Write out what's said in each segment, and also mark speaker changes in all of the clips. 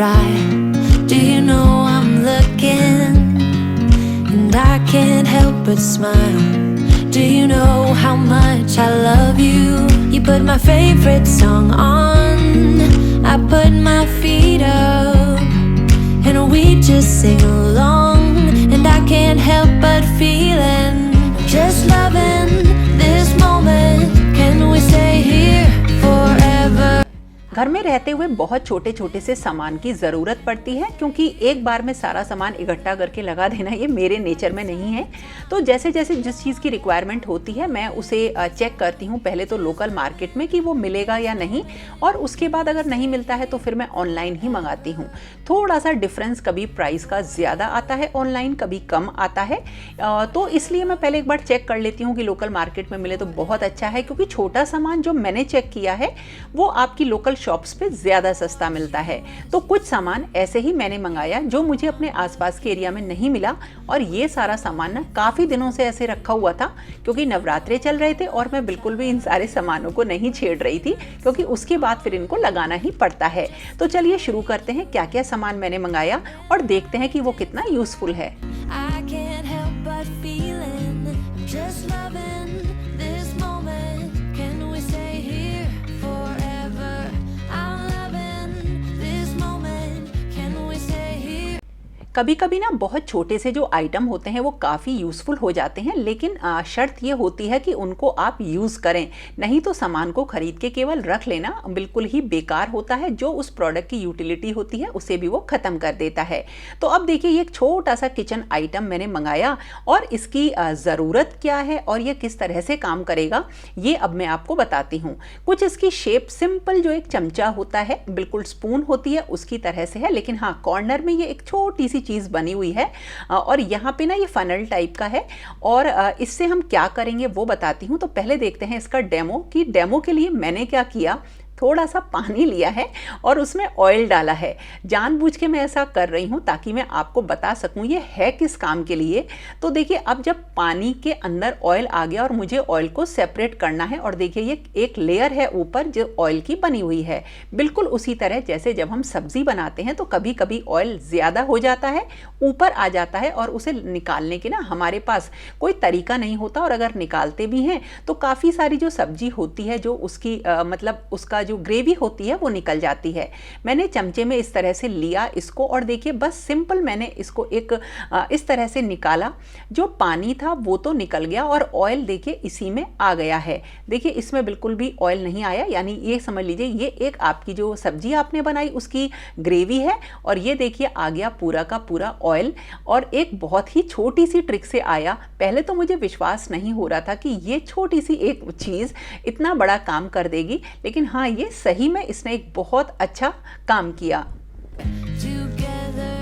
Speaker 1: try. Do you know I'm looking, and I can't help but smile. Do you know how much I love you? You put my favorite song on, I put my feet up, and we just sing along. And I can't help but feeling, just loving this moment. Can we stay here forever?
Speaker 2: घर में रहते हुए बहुत छोटे छोटे से सामान की ज़रूरत पड़ती है, क्योंकि एक बार में सारा सामान इकट्ठा करके लगा देना ये मेरे नेचर में नहीं है। तो जैसे जैसे जिस चीज़ की रिक्वायरमेंट होती है मैं उसे चेक करती हूँ पहले तो लोकल मार्केट में कि वो मिलेगा या नहीं, और उसके बाद अगर नहीं मिलता है तो फिर मैं ऑनलाइन ही मंगाती हूँ। थोड़ा सा डिफरेंस कभी प्राइस का ज़्यादा आता है ऑनलाइन, कभी कम आता है, तो इसलिए मैं पहले एक बार चेक कर लेती हूँ कि लोकल मार्केट में मिले तो बहुत अच्छा है, क्योंकि छोटा सामान जो मैंने चेक किया है वो आपकी लोकल शॉप्स पे ज़्यादा सस्ता मिलता है। तो कुछ सामान ऐसे ही मैंने मंगाया जो मुझे अपने आसपास के एरिया में नहीं मिला, और ये सारा सामान ना काफ़ी दिनों से ऐसे रखा हुआ था, क्योंकि नवरात्रे चल रहे थे और मैं बिल्कुल भी इन सारे सामानों को नहीं छेड़ रही थी, क्योंकि उसके बाद फिर इनको लगाना ही पड़ता है। तो चलिए शुरू करते हैं क्या क्या सामान मैंने मंगाया और देखते हैं कि वो कितना यूज़फुल है।
Speaker 1: I can't help but feeling, I'm just loving this moment. Can we stay here forever? I'm loving this moment. Can we stay here?
Speaker 2: कभी कभी ना बहुत छोटे से जो आइटम होते हैं वो काफ़ी यूज़फुल हो जाते हैं, लेकिन शर्त ये होती है कि उनको आप यूज़ करें, नहीं तो सामान को खरीद के केवल रख लेना बिल्कुल ही बेकार होता है। जो उस प्रोडक्ट की यूटिलिटी होती है उसे भी वो ख़त्म कर देता है। तो अब देखिए ये एक छोटा सा किचन आइटम मैंने मंगाया, और इसकी ज़रूरत क्या है और ये किस तरह से काम करेगा ये अब मैं आपको बताती हूँ। कुछ इसकी शेप सिंपल जो एक चमचा होता है, बिल्कुल स्पून होती है उसकी तरह से है, लेकिन हाँ कॉर्नर में ये एक छोटी सी चीज़ बनी हुई है, और यहाँ पे ना ये फनल टाइप का है। और इससे हम क्या करेंगे वो बताती हूँ। तो पहले देखते हैं इसका डेमो, कि डेमो के लिए मैंने क्या किया, थोड़ा सा पानी लिया है और उसमें ऑयल डाला है। जानबूझ के मैं ऐसा कर रही हूँ ताकि मैं आपको बता सकूँ ये है किस काम के लिए। तो देखिए अब जब पानी के अंदर ऑयल आ गया और मुझे ऑयल को सेपरेट करना है, और देखिए ये एक लेयर है ऊपर जो ऑयल की बनी हुई है, बिल्कुल उसी तरह जैसे जब हम सब्जी बनाते हैं तो कभी कभी ऑयल ज़्यादा हो जाता है, ऊपर आ जाता है, और उसे निकालने के ना हमारे पास कोई तरीका नहीं होता, और अगर निकालते भी हैं तो काफ़ी सारी जो सब्जी होती है जो उसकी मतलब उसका जो ग्रेवी होती है वो निकल जाती है। मैंने चमचे में इस तरह से लिया इसको, और देखिए बस सिंपल मैंने इसको एक इस तरह से निकाला, जो पानी था वो तो निकल गया और ऑयल देखिए इसी में आ गया है। देखिए इसमें बिल्कुल भी ऑयल नहीं आया, यानी ये समझ लीजिए ये एक आपकी जो सब्जी आपने बनाई उसकी ग्रेवी है, और ये देखिए आ गया पूरा का पूरा ऑयल। और एक बहुत ही छोटी सी ट्रिक से आया, पहले तो मुझे विश्वास नहीं हो रहा था कि ये छोटी सी एक चीज़ इतना बड़ा काम कर देगी, लेकिन हाँ ये सही में इसने एक बहुत अच्छा काम किया।
Speaker 1: Together,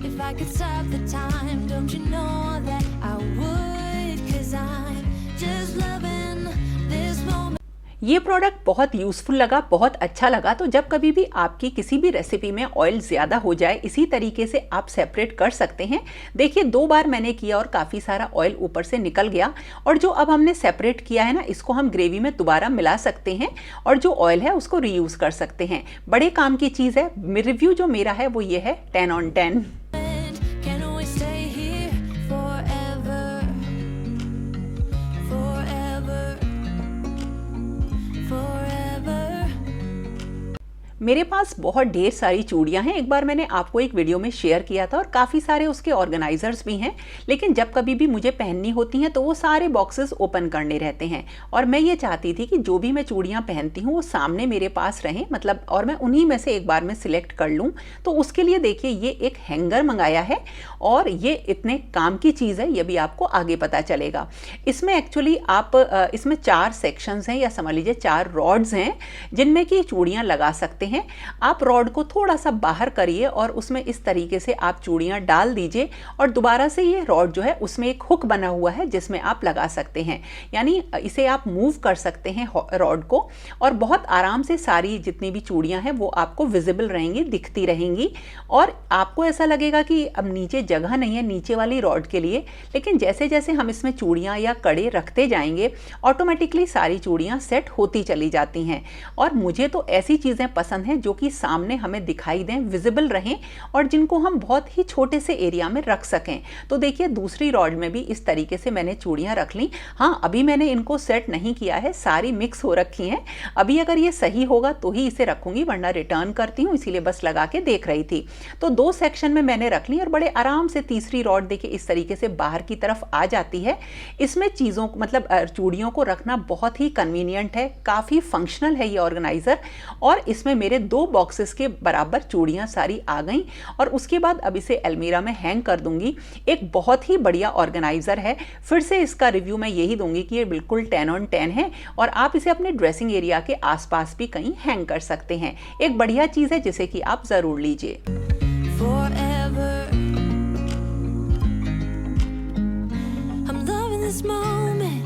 Speaker 1: if I could stop the time, don't you know that I would? 'Cause I'm just loving this moment.
Speaker 2: ये प्रोडक्ट बहुत यूज़फुल लगा, बहुत अच्छा लगा। तो जब कभी भी आपकी किसी भी रेसिपी में ऑयल ज़्यादा हो जाए, इसी तरीके से आप सेपरेट कर सकते हैं। देखिए 2 बार मैंने किया और काफ़ी सारा ऑयल ऊपर से निकल गया, और जो अब हमने सेपरेट किया है ना इसको हम ग्रेवी में दोबारा मिला सकते हैं, और जो ऑयल है उसको रीयूज़ कर सकते हैं। बड़े काम की चीज़ है। रिव्यू जो मेरा है वो ये है 10 on 10।
Speaker 1: Can we stay here forever? Forever. Forever.
Speaker 2: मेरे पास बहुत ढेर सारी चूड़ियाँ हैं। एक बार मैंने आपको एक वीडियो में शेयर किया था, और काफ़ी सारे उसके ऑर्गेनाइजर्स भी हैं, लेकिन जब कभी भी मुझे पहननी होती हैं तो वो सारे बॉक्सेस ओपन करने रहते हैं, और मैं ये चाहती थी कि जो भी मैं चूड़ियाँ पहनती हूँ वो सामने मेरे पास रहें, मतलब और मैं उन्हीं में से एक बार में सिलेक्ट कर लूँ। तो उसके लिए देखिए ये एक हैंगर मंगाया है, और ये इतने काम की चीज़ है, ये भी आपको आगे पता चलेगा। इसमें एक्चुअली आप इसमें 4 सेक्शंस हैं, या समझ लीजिए 4 रॉड्स हैं जिनमें कि चूड़ियाँ लगा सकते हैं। आप रॉड को थोड़ा सा बाहर करिए और उसमें इस तरीके से आप चूड़ियाँ डाल दीजिए, और दोबारा से ये रॉड जो है उसमें एक हुक बना हुआ है जिसमें आप लगा सकते हैं, यानी इसे आप मूव कर सकते हैं रॉड को, और बहुत आराम से सारी जितनी भी चूड़ियाँ हैं वो आपको विजिबल रहेंगी, दिखती रहेंगी, और आपको ऐसा लगेगा कि अब नीचे जगह नहीं है नीचे वाली रॉड के लिए। लेकिन जैसे जैसे हम इसमें चूड़ियाँ या कड़े रखते जाएंगे ऑटोमेटिकली सारी चूड़ियाँ सेट होती चली जाती हैं, और मुझे तो ऐसी चीज़ें पसंद पसंद हैं जो कि सामने हमें दिखाई दें, विजिबल रहें और जिनको हम बहुत ही छोटे से एरिया में रख सकें। तो देखिए दूसरी रॉड में भी इस तरीके से मैंने चूड़ियाँ रख ली। हाँ, अभी मैंने इनको सेट नहीं किया है, सारी मिक्स हो रखी हैं। अभी अगर ये सही होगा तो ही इसे रखूंगी, वरना रिटर्न करती हूँ, इसीलिए बस लगा के देख रही थी। तो 2 सेक्शन में मैंने रख ली और बड़े आराम से तीसरी रॉड देखिए इस तरीके से बाहर की तरफ आ जाती है। इसमें चीज़ों को मतलब चूड़ियों को रखना बहुत ही कन्वीनियंट है, काफ़ी फंक्शनल है ये ऑर्गेनाइज़र। और इसमें मेरे 2 बॉक्सेस के बराबर चूड़ियाँ सारी आ गई और उसके बाद अब इसे अलमीरा में हैंग कर दूंगी। एक बहुत ही बढ़िया ऑर्गेनाइज़र है। फिर से इसका रिव्यू मैं यही दूंगी कि ये बिल्कुल 10 on 10 है और आप इसे अपने ड्रेसिंग एरिया के आसपास भी कहीं हैंग कर सकते हैं। एक बढ़िया चीज़ है जिसे कि आप ज़रूर लीजिए।
Speaker 1: Forever, I'm loving this moment.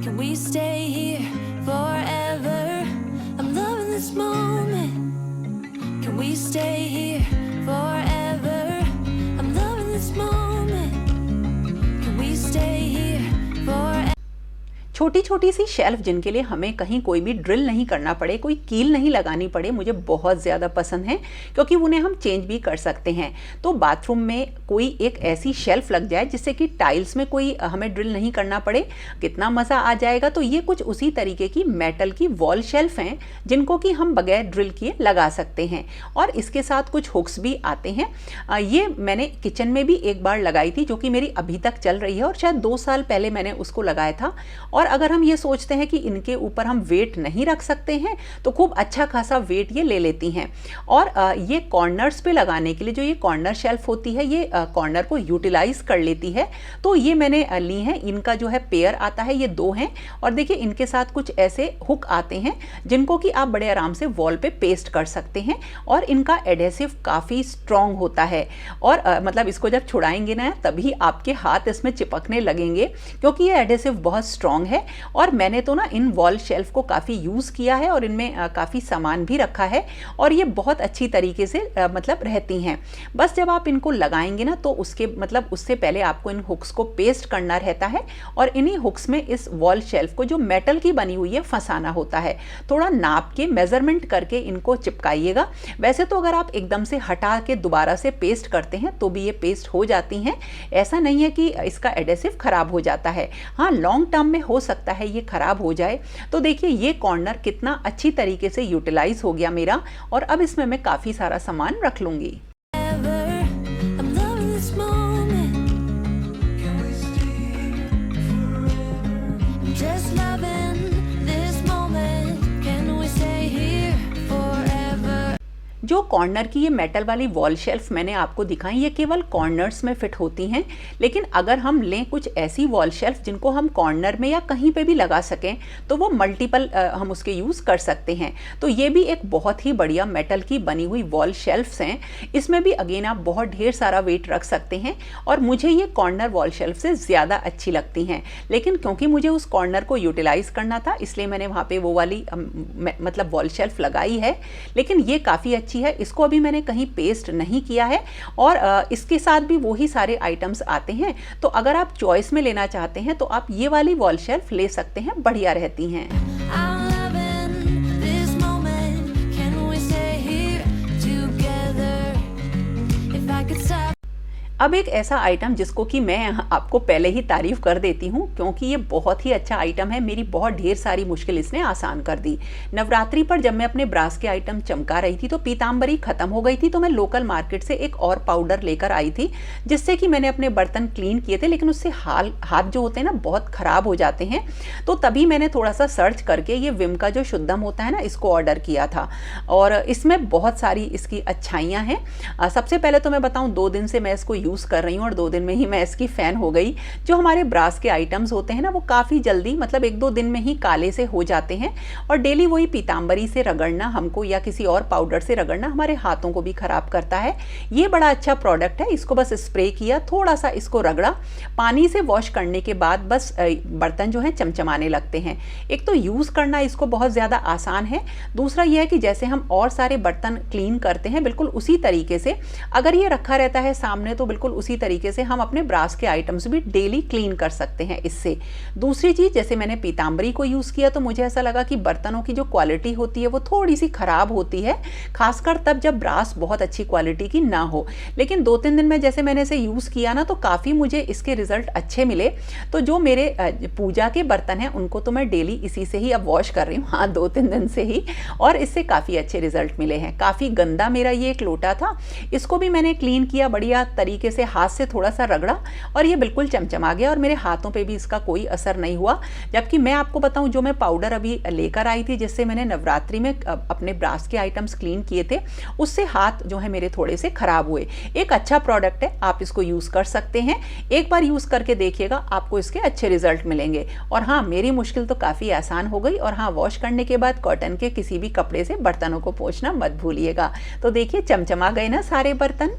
Speaker 1: Can we stay here forever? I'm loving this moment. Can we stay here forever? I'm loving this moment. Can we stay here forever?
Speaker 2: छोटी छोटी सी शेल्फ जिनके लिए हमें कहीं कोई भी ड्रिल नहीं करना पड़े, कोई कील नहीं लगानी पड़े, मुझे बहुत ज़्यादा पसंद है क्योंकि उन्हें हम चेंज भी कर सकते हैं। तो बाथरूम में कोई एक ऐसी शेल्फ लग जाए जिससे कि टाइल्स में कोई हमें ड्रिल नहीं करना पड़े, कितना मज़ा आ जाएगा। तो ये कुछ उसी तरीके की मेटल की वॉल शेल्फ हैं जिनको कि हम बगैर ड्रिल किए लगा सकते हैं और इसके साथ कुछ हुक्स भी आते हैं। ये मैंने किचन में भी एक बार लगाई थी जो कि मेरी अभी तक चल रही है और शायद 2 साल पहले मैंने उसको लगाया था। और अगर हम ये सोचते हैं कि इनके ऊपर हम वेट नहीं रख सकते हैं तो खूब अच्छा खासा वेट ये ले लेती हैं। और ये कॉर्नर्स पे लगाने के लिए जो ये कॉर्नर शेल्फ होती है ये कॉर्नर को यूटिलाइज कर लेती है। तो ये मैंने ली हैं, इनका जो है पेयर आता है, ये 2 हैं और देखिए इनके साथ कुछ ऐसे हुक आते हैं जिनको कि आप बड़े आराम से वॉल पे पेस्ट कर सकते हैं और इनका एडहेसिव काफ़ी स्ट्रॉन्ग होता है और मतलब इसको जब छुड़ाएंगे ना तभी आपके हाथ इसमें चिपकने लगेंगे क्योंकि ये एडहेसिव बहुत स्ट्रॉन्ग है। और मैंने तो ना इन वॉल शेल्फ को काफ़ी यूज़ किया है और इनमें काफ़ी सामान भी रखा है और ये बहुत अच्छी तरीके से मतलब रहती हैं। बस जब आप इनको लगाएंगे ना तो उसके मतलब उससे पहले आपको इन हुक्स को पेस्ट करना रहता है और इन्हीं हुक्स में इस वॉल शेल्फ को जो मेटल की बनी हुई है फंसाना होता है। थोड़ा नाप के मेजरमेंट करके इनको चिपकाइएगा। वैसे तो अगर आप एकदम से हटा के दोबारा से पेस्ट करते हैं तो भी ये पेस्ट हो जाती हैं, ऐसा नहीं है कि इसका एडहेसिव खराब हो जाता है। हाँ, लॉन्ग टर्म में हो सकता है ये खराब हो जाए। तो देखिए ये कॉर्नर कितना अच्छी तरीके से यूटिलाइज हो गया मेरा और अब इसमें मैं काफ़ी सारा सामान रख लूँगी।
Speaker 1: I'm loving this moment. Can we stay forever? I'm just loving this moment. Can we stay here forever?
Speaker 2: जो कॉर्नर की ये मेटल वाली वॉल शेल्फ मैंने आपको दिखाई ये केवल कॉर्नर्स में फिट होती हैं, लेकिन अगर हम लें कुछ ऐसी वॉल शेल्फ जिनको हम कॉर्नर में या कहीं पे भी लगा सकें तो वो मल्टीपल हम उसके यूज़ कर सकते हैं। तो ये भी एक बहुत ही बढ़िया मेटल की बनी हुई वॉल शेल्फ्स हैं। इसमें भी अगेन आप बहुत ढेर सारा वेट रख सकते हैं और मुझे ये कॉर्नर वॉल शेल्फ से ज़्यादा अच्छी लगती हैं, लेकिन क्योंकि मुझे उस कॉर्नर को यूटिलाइज करना था इसलिए मैंने वहाँ पर वो वाली मतलब वॉल शेल्फ लगाई है। लेकिन ये काफ़ी अच्छी है, इसको अभी मैंने कहीं पेस्ट नहीं किया है और इसके साथ भी वही सारे आइटम्स आते हैं। तो अगर आप चॉइस में लेना चाहते हैं तो आप ये वाली वॉल शेल्फ ले सकते हैं, बढ़िया रहती हैं।
Speaker 1: I'm loving this moment. Can we stay here together? If I could stop.
Speaker 2: अब एक ऐसा आइटम जिसको कि मैं आपको पहले ही तारीफ कर देती हूँ क्योंकि ये बहुत ही अच्छा आइटम है, मेरी बहुत ढेर सारी मुश्किल इसने आसान कर दी। नवरात्रि पर जब मैं अपने ब्रास के आइटम चमका रही थी तो पीताम्बरी खत्म हो गई थी, तो मैं लोकल मार्केट से एक और पाउडर लेकर आई थी जिससे कि मैंने अपने बर्तन क्लीन किए थे, लेकिन उससे हाथ जो होते हैं ना बहुत ख़राब हो जाते हैं। तो तभी मैंने थोड़ा सा सर्च करके ये विम का जो शुद्धम होता है ना इसको ऑर्डर किया था और इसमें बहुत सारी इसकी अच्छाइयाँ हैं। सबसे पहले तो मैं बताऊँ 2 दिन से मैं इसको यूज़ कर रही हूँ और 2 दिन में ही मैं इसकी फ़ैन हो गई। जो हमारे ब्रास के आइटम्स होते हैं ना वो काफ़ी जल्दी मतलब 1-2 दिन में ही काले से हो जाते हैं और डेली वही पीताम्बरी से रगड़ना हमको या किसी और पाउडर से रगड़ना हमारे हाथों को भी ख़राब करता है। ये बड़ा अच्छा प्रोडक्ट है, इसको बस स्प्रे किया, थोड़ा सा इसको रगड़ा, पानी से वॉश करने के बाद बस बर्तन जो हैं चमचमाने लगते हैं। एक तो यूज़ करना इसको बहुत ज़्यादा आसान है, दूसरा यह है कि जैसे हम और सारे बर्तन क्लीन करते हैं बिल्कुल उसी तरीके से अगर ये रखा रहता है सामने तो बिल्कुल बिल्कुल उसी तरीके से हम अपने ब्रास के आइटम्स भी डेली क्लीन कर सकते हैं इससे। दूसरी चीज़, जैसे मैंने पीताम्बरी को यूज़ किया तो मुझे ऐसा लगा कि बर्तनों की जो क्वालिटी होती है वो थोड़ी सी ख़राब होती है, खासकर तब जब ब्रास बहुत अच्छी क्वालिटी की ना हो। लेकिन 2-3 दिन में जैसे मैंने इसे यूज़ किया ना, तो काफ़ी मुझे इसके रिज़ल्ट अच्छे मिले। तो जो मेरे पूजा के बर्तन हैं उनको तो मैं डेली इसी से ही अब वॉश कर रही हूँ, हाँ 2-3 दिन से ही, और इससे काफ़ी अच्छे रिजल्ट मिले हैं। काफ़ी गंदा मेरा ये एक लोटा था, इसको भी मैंने क्लीन किया बढ़िया तरीके से, हाथ से थोड़ा सा रगड़ा और ये बिल्कुल चमचमा गया और मेरे हाथों पे भी इसका कोई असर नहीं हुआ। जबकि मैं आपको बताऊं, जो मैं पाउडर अभी लेकर आई थी जिससे मैंने नवरात्रि में अपने ब्रास के आइटम्स क्लीन किए थे, उससे हाथ जो है मेरे थोड़े से खराब हुए। एक अच्छा प्रोडक्ट है, आप इसको यूज़ कर सकते हैं, एक बार यूज़ करके देखिएगा, आपको इसके अच्छे रिजल्ट मिलेंगे। और हाँ, मेरी मुश्किल तो काफ़ी आसान हो गई। और हाँ, वॉश करने के बाद कॉटन के किसी भी कपड़े से बर्तनों को पोंछना मत भूलिएगा। तो देखिए चमचमा गए ना सारे बर्तन।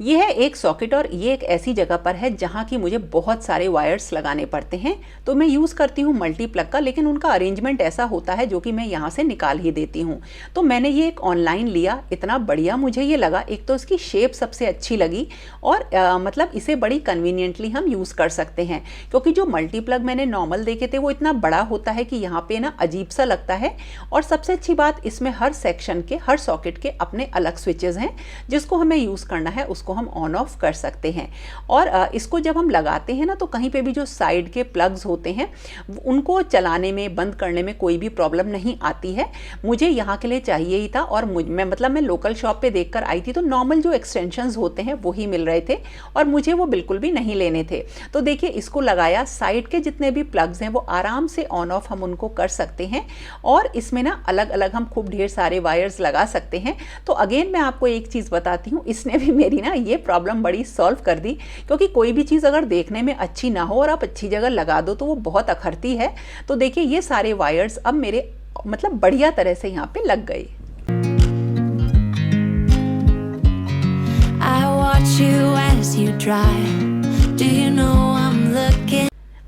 Speaker 2: ये है एक सॉकेट और ये एक ऐसी जगह पर है जहाँ की मुझे बहुत सारे वायर्स लगाने पड़ते हैं, तो मैं यूज़ करती हूँ मल्टी प्लग का, लेकिन उनका अरेंजमेंट ऐसा होता है जो कि मैं यहाँ से निकाल ही देती हूँ। तो मैंने ये एक ऑनलाइन लिया, इतना बढ़िया मुझे ये लगा। एक तो इसकी शेप सबसे अच्छी लगी और मतलब इसे बड़ी कन्वीनियंटली हम यूज़ कर सकते हैं, क्योंकि जो मल्टी प्लग मैंने नॉर्मल देखे थे वो इतना बड़ा होता है कि यहाँ पे ना अजीब सा लगता है। और सबसे अच्छी बात, इसमें हर सेक्शन के, हर सॉकेट के अपने अलग स्विचेस हैं, जिसको हमें यूज़ करना है उसको हम ऑन ऑफ कर सकते हैं। और इसको जब हम लगाते हैं ना, तो कहीं पे भी जो साइड के प्लग्स होते हैं उनको चलाने में, बंद करने में कोई भी प्रॉब्लम नहीं आती है। मुझे यहाँ के लिए चाहिए ही था और मैं लोकल शॉप पे देखकर आई थी, तो नॉर्मल जो एक्सटेंशंस होते हैं वही मिल रहे थे और मुझे वो बिल्कुल भी नहीं लेने थे। तो देखिए इसको लगाया, साइड के जितने भी प्लग्स हैं वो आराम से ऑन ऑफ हम उनको कर सकते हैं और इसमें ना अलग अलग हम खूब ढेर सारे वायर्स लगा सकते हैं। तो अगेन मैं आपको एक चीज़ बताती हूँ, इसने भी मेरी ना ये प्रॉब्लम बड़ी सॉल्व कर दी, क्योंकि कोई भी चीज़ अगर देखने में अच्छी ना हो और आप अच्छी जगह लगा दो तो वो बहुत अखरती है। तो देखिए ये सारे वायर्स अब मेरे मतलब बढ़िया तरह से यहाँ पे लग गए।
Speaker 1: I watch you as you drive. Do you know I'm looking?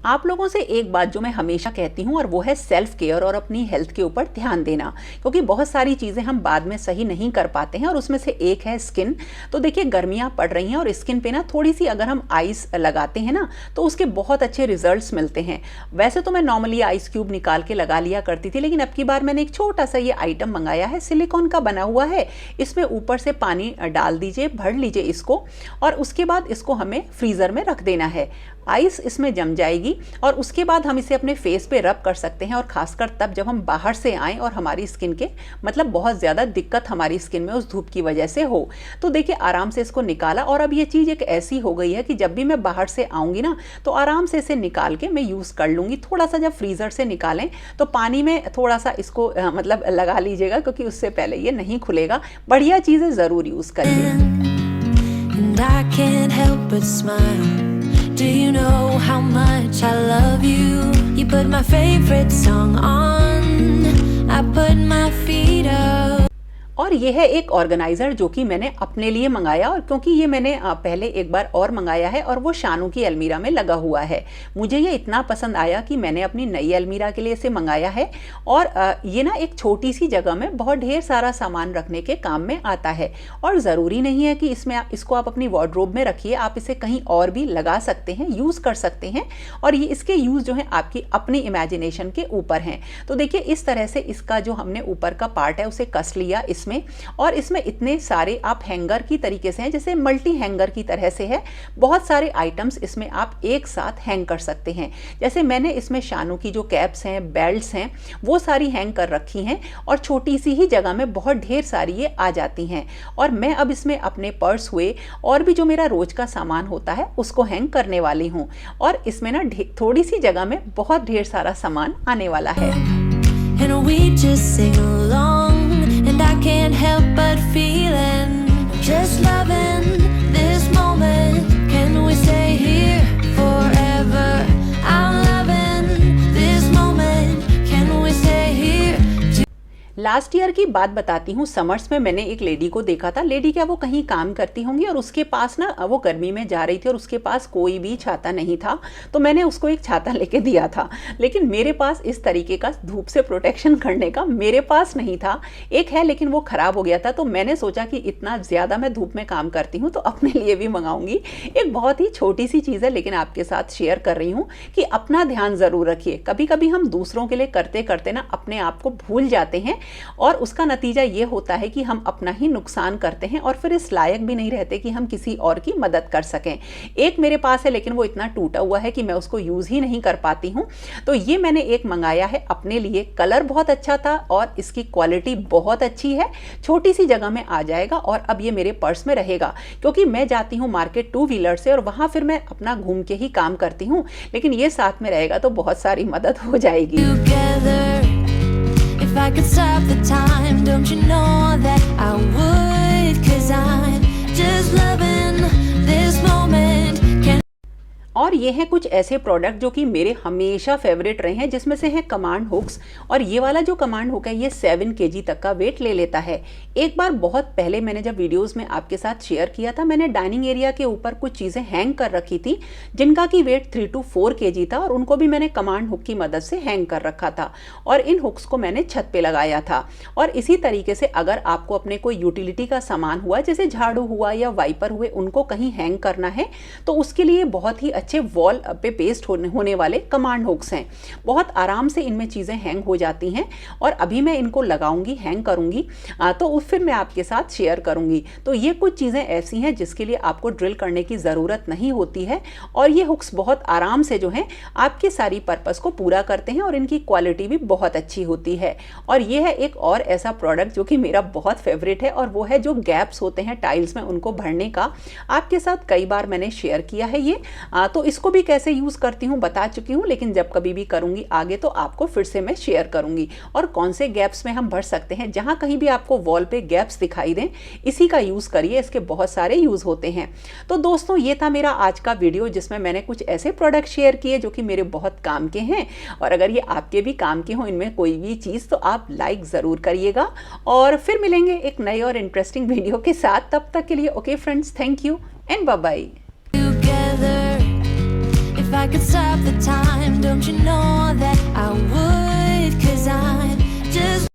Speaker 2: आप लोगों से एक बात जो मैं हमेशा कहती हूँ और वो है सेल्फ केयर और अपनी हेल्थ के ऊपर ध्यान देना, क्योंकि बहुत सारी चीज़ें हम बाद में सही नहीं कर पाते हैं और उसमें से एक है स्किन। तो देखिए गर्मियाँ पड़ रही हैं और स्किन पे ना थोड़ी सी अगर हम आइस लगाते हैं ना, तो उसके बहुत अच्छे रिजल्ट्स मिलते हैं। वैसे तो मैं नॉर्मली आइस क्यूब निकाल के लगा लिया करती थी, लेकिन अब की बार मैंने एक छोटा सा ये आइटम मंगाया है, सिलिकॉन का बना हुआ है। इसमें ऊपर से पानी डाल दीजिए, भर लीजिए इसको और उसके बाद इसको हमें फ्रीज़र में रख देना है। आइस इसमें जम जाएगी और उसके बाद हम इसे अपने फेस पे रब कर सकते हैं, और खासकर तब जब हम बाहर से आएँ और हमारी स्किन के मतलब बहुत ज़्यादा दिक्कत हमारी स्किन में उस धूप की वजह से हो। तो देखिए आराम से इसको निकाला और अब ये चीज़ एक ऐसी हो गई है कि जब भी मैं बाहर से आऊँगी ना, तो आराम से इसे निकाल के मैं यूज़ कर लूँगी। थोड़ा सा जब फ्रीज़र से निकालें तो पानी में थोड़ा सा इसको मतलब लगा लीजिएगा, क्योंकि उससे पहले ये नहीं खुलेगा। बढ़िया चीज़ें ज़रूर यूज़ करिए।
Speaker 1: And I can't help but smile. Do you know how much I love you? You put my favorite song on. I put my feet up.
Speaker 2: और ये है एक ऑर्गेनाइज़र जो कि मैंने अपने लिए मंगाया, और क्योंकि ये मैंने पहले एक बार और मंगाया है और वो शानू की अलमीरा में लगा हुआ है। मुझे ये इतना पसंद आया कि मैंने अपनी नई अलमीरा के लिए इसे मंगाया है। और ये ना एक छोटी सी जगह में बहुत ढेर सारा सामान रखने के काम में आता है, और ज़रूरी नहीं है कि इसको आप अपनी वार्डरोब में रखिए, आप इसे कहीं और भी लगा सकते हैं, यूज़ कर सकते हैं। और ये इसके यूज़ जो है आपकी अपनी इमेजिनेशन के ऊपर हैं। तो देखिए इस तरह से इसका जो हमने ऊपर का पार्ट है उसे कस लिया इसमें, और इसमें इतने सारे आप हैंगर की तरीके से हैं, जैसे मल्टी हैंगर की तरह से है। बहुत सारे आइटम्स इसमें आप एक साथ हैंग कर सकते हैं। जैसे मैंने इसमें शानू की जो कैप्स हैं, बेल्ट्स हैं, वो सारी हैंग कर रखी हैं, और छोटी सी ही जगह में बहुत ढेर सारी ये आ जाती हैं। और मैं अब इसमें अपने पर्स हुए और भी जो मेरा रोज का सामान होता है उसको हैंग करने वाली हूँ। और इसमें ना थोड़ी सी जगह में बहुत ढेर सारा सामान आने वाला है।
Speaker 1: And we just sing along, and I can't help but feeling, just loving this moment. Can we stay here forever? I'm loving this moment. Can we stay here?
Speaker 2: Last year की बात बताती हूँ। समर्स में मैंने एक lady को देखा था। लेडी क्या, वो कहीं काम करती होंगी और उसके पास ना, वो गर्मी में जा रही थी और उसके पास कोई भी छाता नहीं था। तो मैंने उसको एक छाता लेके दिया था, लेकिन मेरे पास इस तरीके का धूप से प्रोटेक्शन करने का मेरे पास नहीं था। एक है लेकिन वो ख़राब हो गया था। तो मैंने सोचा कि इतना ज़्यादा मैं धूप में काम करती हूँ तो अपने लिए भी मंगाऊंगी। एक बहुत ही छोटी सी चीज़ है लेकिन आपके साथ शेयर कर रही हूँ कि अपना ध्यान ज़रूर रखिए। कभी कभी हम दूसरों के लिए करते करते ना अपने आप को भूल जाते हैं और उसका नतीजा ये होता है कि हम अपना ही नुकसान करते हैं और फिर इस लायक भी नहीं रहते कि हम किसी और की मदद कर सकें। एक मेरे पास है लेकिन वो इतना टूटा हुआ है कि मैं उसको यूज़ ही नहीं कर पाती हूँ। तो ये मैंने एक मंगाया है अपने लिए। कलर बहुत अच्छा था और इसकी क्वालिटी बहुत अच्छी है। छोटी सी जगह में आ जाएगा और अब ये मेरे पर्स में रहेगा, क्योंकि मैं जाती हूँ मार्केट 2 व्हीलर से और वहाँ फिर मैं अपना घूम के ही काम करती हूँ। लेकिन ये साथ में रहेगा तो बहुत सारी मदद हो जाएगी।
Speaker 1: If I could stop the time, don't you know that I would? 'Cause I'm just loving this moment.
Speaker 2: और ये हैं कुछ ऐसे प्रोडक्ट जो कि मेरे हमेशा फेवरेट रहे हैं, जिसमें से है कमांड हुक्स। और ये वाला जो कमांड हुक है ये 7 kg तक का वेट ले लेता है। एक बार बहुत पहले मैंने जब वीडियोस में आपके साथ शेयर किया था, मैंने डाइनिंग एरिया के ऊपर कुछ चीज़ें हैंग कर रखी थी जिनका कि वेट 3 to 4 kg था और उनको भी मैंने कमांड हुक की मदद से हैंग कर रखा था और इन हुक्स को मैंने छत पे लगाया था। और इसी तरीके से अगर आपको अपने कोई यूटिलिटी का सामान हुआ, जैसे झाड़ू हुआ या वाइपर हुए, उनको कहीं हैंग करना है तो उसके लिए बहुत ही अच्छे वॉल पे पेस्ट होने वाले कमांड हुक्स हैं। बहुत आराम से इनमें चीज़ें हैंग हो जाती हैं और अभी मैं इनको लगाऊंगी, हैंग करूंगी तो फिर मैं आपके साथ शेयर करूंगी। तो ये कुछ चीज़ें ऐसी हैं जिसके लिए आपको ड्रिल करने की ज़रूरत नहीं होती है और ये हुक्स बहुत आराम से जो हैं आपके सारी पर्पस को पूरा करते हैं और इनकी क्वालिटी भी बहुत अच्छी होती है। और ये है एक और ऐसा प्रोडक्ट जो कि मेरा बहुत फेवरेट है और वो है जो गैप्स होते हैं टाइल्स में उनको भरने का। आपके साथ कई बार मैंने शेयर किया है ये। तो इसको भी कैसे यूज़ करती हूँ बता चुकी हूँ, लेकिन जब कभी भी करूँगी आगे तो आपको फिर से मैं शेयर करूँगी। और कौन से गैप्स में हम भर सकते हैं, जहाँ कहीं भी आपको वॉल पे गैप्स दिखाई दें, इसी का यूज़ करिए। इसके बहुत सारे यूज़ होते हैं। तो दोस्तों ये था मेरा आज का वीडियो जिसमें मैंने कुछ ऐसे प्रोडक्ट शेयर किए जो कि मेरे बहुत काम के हैं। और अगर ये आपके भी काम के हों इनमें कोई भी चीज़, तो आप लाइक ज़रूर करिएगा। और फिर मिलेंगे एक नए और इंटरेस्टिंग वीडियो के साथ। तब तक के लिए okay friends, thank you and bye bye.
Speaker 1: If I could stop the time, don't you know that I would? 'Cause I'm just